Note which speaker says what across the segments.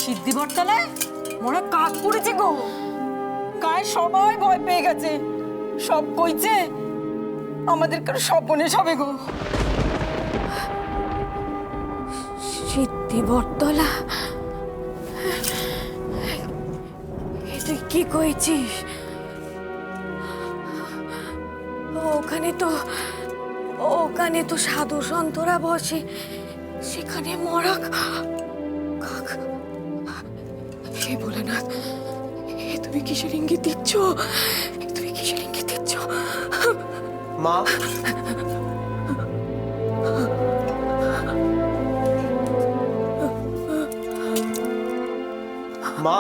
Speaker 1: সিদ্ধি বটতলায় মোরা কাক পড়েছে গো। গায়ে সবাই ভয় পেয়ে গেছে, সব কইছে আমাদের কারো সর্বনাশ হবে গো।
Speaker 2: সিদ্ধি বটতলা? তুই কি কইছিস? ওখানে তো সাধু সন্তরা বসে, সেখানে মরা কাক। হে ভোলানাথ, তুমি কিসের ইঙ্গিত দিচ্ছ? তুমি কিসের ইঙ্গিত দিচ্ছ?
Speaker 3: মা, মা,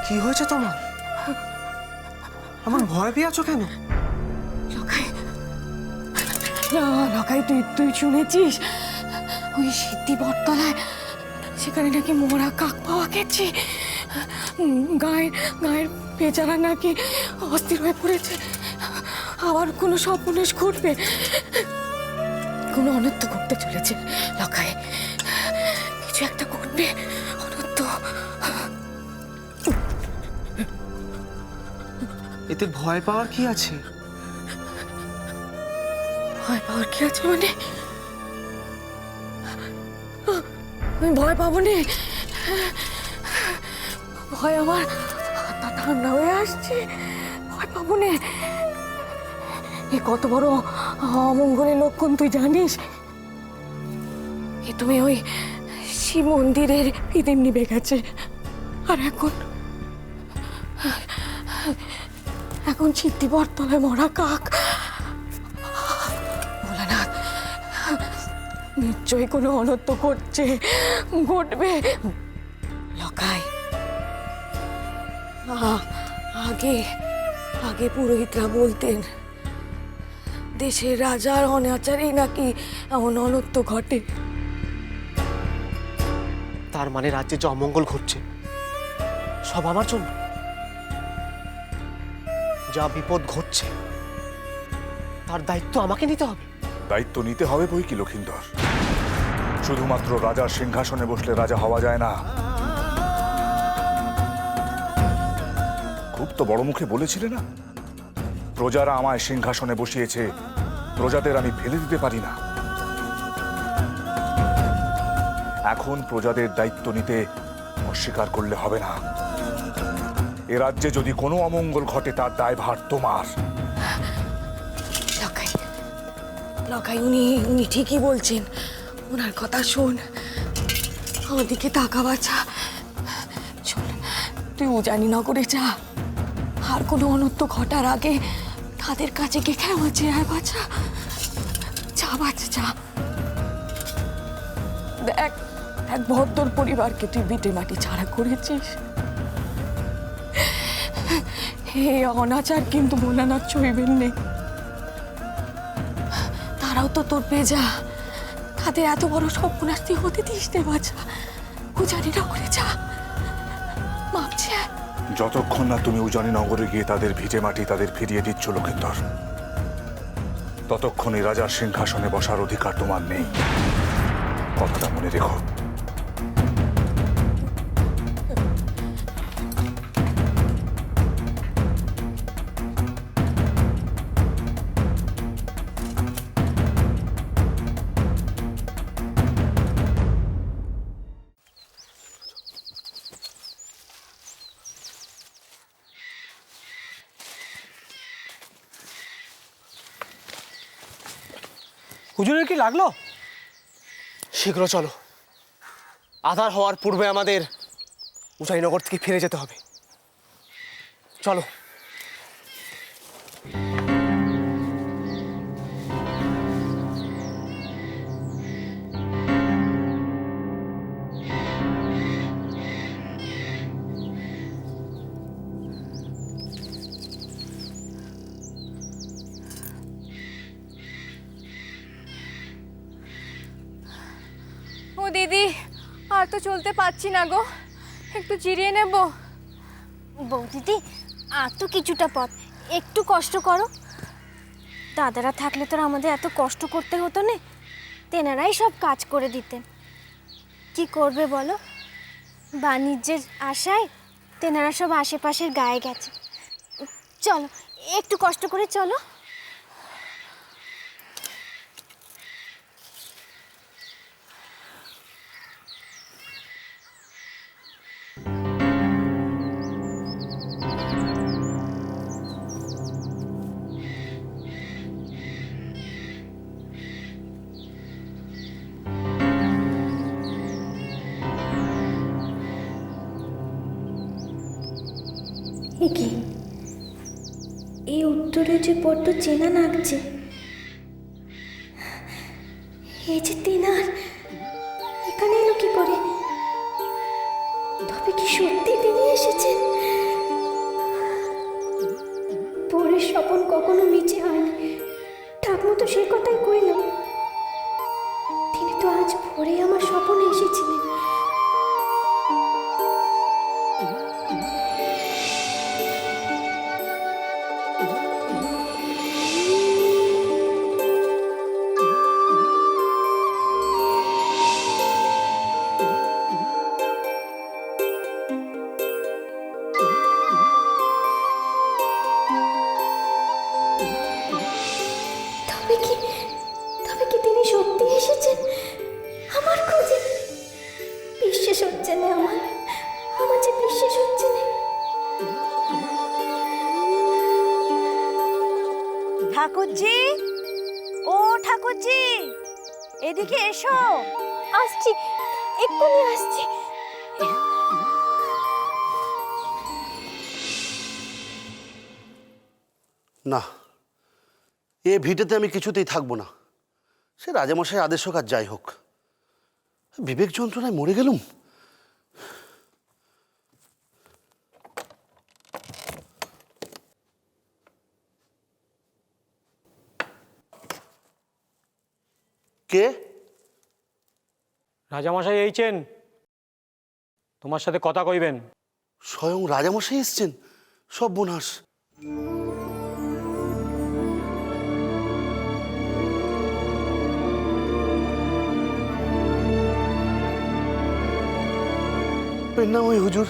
Speaker 3: কি হয়েছে তোমার? এমন ভয় পেয়ে আছো কেন?
Speaker 2: লকাই, তুই শুনেছিস ওই সিদ্ধি বটতলায় সেখানে নাকি মরা কাক পাওয়া গেছে? গায়ের বেচারা নাকি অস্থির হয়ে পড়েছে। আবার কোনো সর্বনাশ ঘটবে, কোনো অনর্থ ঘটতে চলেছে। লকাই, কিছু একটা ঘটবে, অনর্থ।
Speaker 3: এতে ভয় পাওয়ার কি আছে?
Speaker 2: ভয় পাওয়ার কি আছে মানে? আমি ভয় পাবো নে? ভয় আমার ঠান্ডা হয়ে আসছে, ভয় পাবো নে? এ কত বড় অমঙ্গলের লক্ষণ তুই জানিস? এ তুমি ওই শিব মন্দিরের ফিরে নিবে গেছে, আর এখন সিদ্ধি বটতলায় মরা কাক। ভোলানাথ, নিশ্চয়ই কোনো অনর্থ ঘটবে। লকাই, আগে পুরোহিতরা বলতেন দেশের রাজার অনাচারেই নাকি এমন অনর্থ ঘটে।
Speaker 3: তার মানে রাজ্যে যে অমঙ্গল ঘটছে সব আমার জন্য? যা বিপদ ঘটছে তার দায়িত্ব আমাকে নিতে হবে?
Speaker 4: দায়িত্ব নিতে হবে বই কি লক্ষিন্দর। শুধুমাত্র রাজার সিংহাসনে বসলে রাজা হওয়া যায় না। খুব তো বড় মুখে বলেছিলে না, প্রজারা আমায় সিংহাসনে বসিয়েছে, প্রজাদের আমি ফেলে দিতে পারি না। এখন প্রজাদের দায়িত্ব নিতে অস্বীকার করলে হবে না। এ রাজ্যে যদি কোনো অমঙ্গল ঘটে তার দায়ভার তোমার।
Speaker 2: লকাই, উনি ঠিকই বলছেন, ওনার কথা শোন। আমার দিকে তাকা বাছা, শোন, তুই উজানিনগরে যা, আর কোনো অনর্থ ঘটার আগে তাদের কাছে গিয়ে ক্ষমা চেয়ে আয় বাছা। যা বাছা, যা। দেখ, এক ভদ্র পরিবারকে তুই ভিটে মাটি ছাড়া করেছিস। হে অনাচার কিন্তু ভোলানাথ সইবেন নেই। তারাও তো তোর পেজা, তাদের এত বড় সর্বনাশ তুই হতে দিস নে বাছা। উজানিনগরে যা, মাপছে।
Speaker 4: যতক্ষণ না তুমি উজানিনগরে গিয়ে তাদের ভিটে মাটি তাদের ফিরিয়ে দিচ্ছ লক্ষিন্দর, ততক্ষণই রাজার সিংহাসনে বসার অধিকার তোমার নেই। কথাটা মনে রেখো।
Speaker 3: হুজুরের কি লাগলো? শীঘ্র চলো, আধার হওয়ার পূর্বে আমাদের উজানিনগর থেকে ফিরে যেতে হবে। চলো।
Speaker 2: ও দিদি, আর তো চলতে পারছি না গো, একটু জিরিয়ে নেব।
Speaker 5: বৌদিদি, আর তো কিছুটা পথ, একটু কষ্ট করো। দাদারা থাকলে তো আর আমাদের এত কষ্ট করতে হতো না, তেনারাই সব কাজ করে দিতেন। কি করবে বলো, বাণিজ্যের আশায় তেনারা সব আশেপাশের গায়ে গেছে। চলো একটু কষ্ট করে চলো।
Speaker 6: কি এই উত্তরে যে বড্ড চেনা লাগছে। এই যে তেনার এখানে এলো কি করে? তবে কি সত্যি তিনি এসেছেন? পরের স্বপন কখনো মিছে হয়নি, ঠাকুর তো সেই কথাই কইল। তিনি তো আজ ভোরে আমার স্বপনে এসেছিলেন। তবে কি তিনি সত্যি এসেছেন আমার খোঁজে? বিশ্বাস হচ্ছে না আমার যে বিশ্বাস হচ্ছে না।
Speaker 7: ঠাকুরজি, ও ঠাকুরজি, এদিকে এসো।
Speaker 6: আসছি, এক্ষুনি আসছি।
Speaker 8: না, এ ভিটেতে আমি কিছুতেই থাকবো না। সে রাজামশাই আদেশ হোক আর যাই হোক, বিবেক যন্ত্রণায় মরে গেলুম। কে?
Speaker 3: রাজামশাই এইছেন, তোমার সাথে কথা কইবেন।
Speaker 8: স্বয়ং রাজামশাই এসছেন? সব বোনাস। পেন্নাময়ী হুজুর,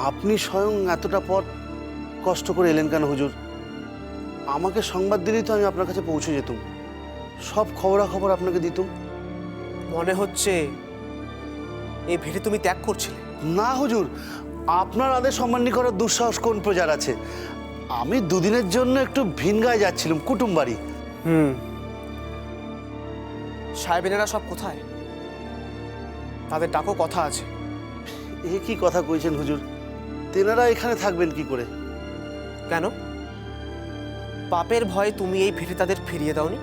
Speaker 8: আপনি স্বয়ং এতটা পথ কষ্ট করে এলেন কেন হুজুর? আমাকে সংবাদ দিলেই তো আমি আপনার কাছে পৌঁছে যেতুম, সব খবরাখবর আপনাকে দিতুম।
Speaker 3: মনে হচ্ছে এই ভিড়ে তুমি ত্যাগ করছিলে।
Speaker 8: না হুজুর, আপনার আদেশ অমান্য করার দুঃসাহস কোন প্রজার আছে? আমি দুদিনের জন্য একটু ভিনগাঁয়ে যাচ্ছিলাম, কুটুম বাড়ি।
Speaker 3: সাহেবেনেরা সব কোথায়? তাদের ডাকো, কথা আছে।
Speaker 8: এ কি কথা কইছেন হুজুর? তেনারা এখানে থাকবেন কি করে?
Speaker 3: কেন? পাপের ভয়ে তুমি এই ভিড়ে তাদের ফিরিয়ে দাওনি?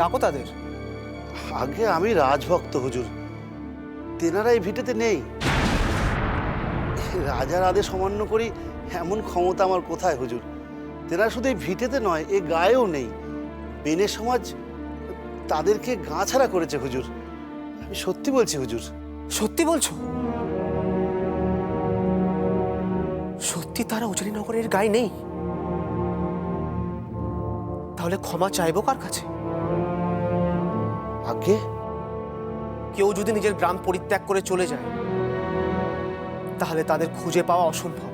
Speaker 3: ডাকো তাদের।
Speaker 8: আগে আমি রাজভক্ত হুজুর, তেনারা এই ভিটেতে নেই। রাজার আদেশ অমান্য করি এমন ক্ষমতা আমার কোথায় হুজুর? তেনারা শুধু এই ভিটেতে নয়, এ গায়েও নেই। বেনে সমাজ তাদেরকে গা ছাড়া করেছে হুজুর, আমি সত্যি বলছি হুজুর।
Speaker 3: সত্যি বলছো? সত্যি তারা উজানিনগরের গায়ে নেই? তাহলে ক্ষমা চাইবো কার কাছে?
Speaker 8: আগে
Speaker 3: কেউ যদি নিজের গ্রাম পরিত্যাগ করে চলে যায়, তাহলে তাদের খুঁজে পাওয়া অসম্ভব।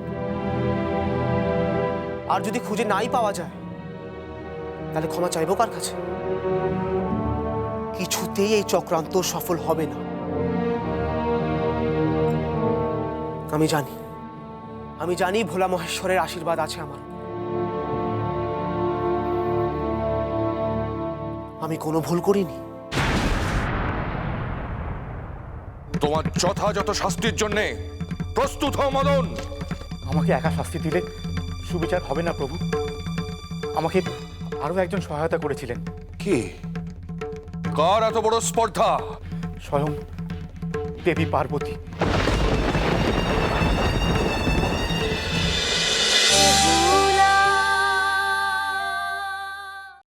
Speaker 3: আর যদি খুঁজে নাই পাওয়া যায়, তাহলে ক্ষমা চাইবো কার কাছে? কিছুতেই এই চক্রান্ত সফল হবে না। আমি জানি ভোলা মহেশ্বরের আশীর্বাদ আছে আমার। আমি কোনো ভুল করিনি।
Speaker 4: তোমার যথাযথ শাস্তির জন্য প্রস্তুত হও মদন।
Speaker 9: আমাকে একা শাস্তি দিলে সুবিচার হবে না প্রভু। আমাকে আরো একজন সহায়তা করেছিলেন।
Speaker 8: কি?
Speaker 4: কার এত বড় স্পর্ধা?
Speaker 9: স্বয়ং দেবী পার্বতী।